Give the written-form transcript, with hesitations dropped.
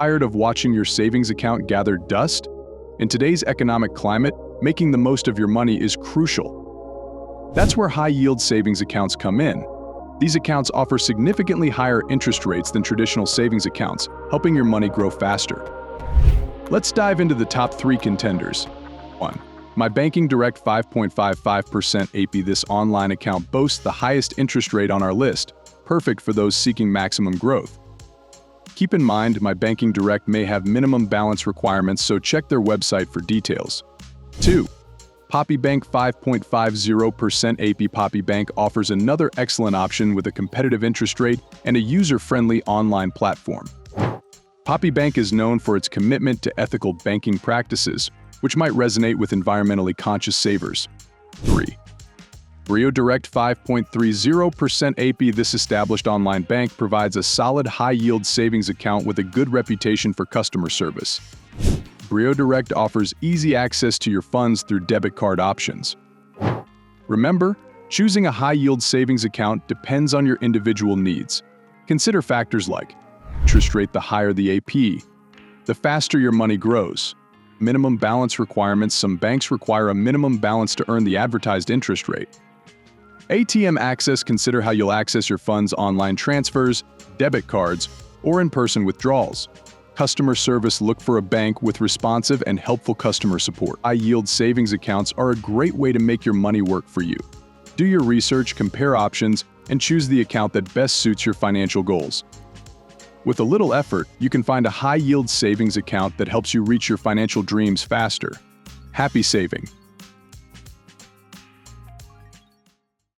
Tired of watching your savings account gather dust? In today's economic climate, making the most of your money is crucial. That's where high-yield savings accounts come in. These accounts offer significantly higher interest rates than traditional savings accounts, helping your money grow faster. Let's dive into the top 3 contenders. 1. My Banking Direct 5.55% AP. This online account boasts the highest interest rate on our list, perfect for those seeking maximum growth. Keep in mind, My Banking Direct may have minimum balance requirements, so check their website for details. 2. Poppy Bank 5.50% AP. Poppy Bank offers another excellent option with a competitive interest rate and a user-friendly online platform. Poppy Bank is known for its commitment to ethical banking practices, which might resonate with environmentally conscious savers. 3. Brio Direct 5.30% AP. This established online bank provides a solid high-yield savings account with a good reputation for customer service. Brio Direct offers easy access to your funds through debit card options. Remember, choosing a high-yield savings account depends on your individual needs. Consider factors like interest rate. The higher the AP, the faster your money grows. Minimum balance requirements. Some banks require a minimum balance to earn the advertised interest rate. ATM access. Consider how you'll access your funds: online transfers, debit cards, or in-person withdrawals. Customer service. Look for a bank with responsive and helpful customer support. High-yield savings accounts are a great way to make your money work for you. Do your research, compare options, and choose the account that best suits your financial goals. With a little effort, you can find a high-yield savings account that helps you reach your financial dreams faster. Happy saving!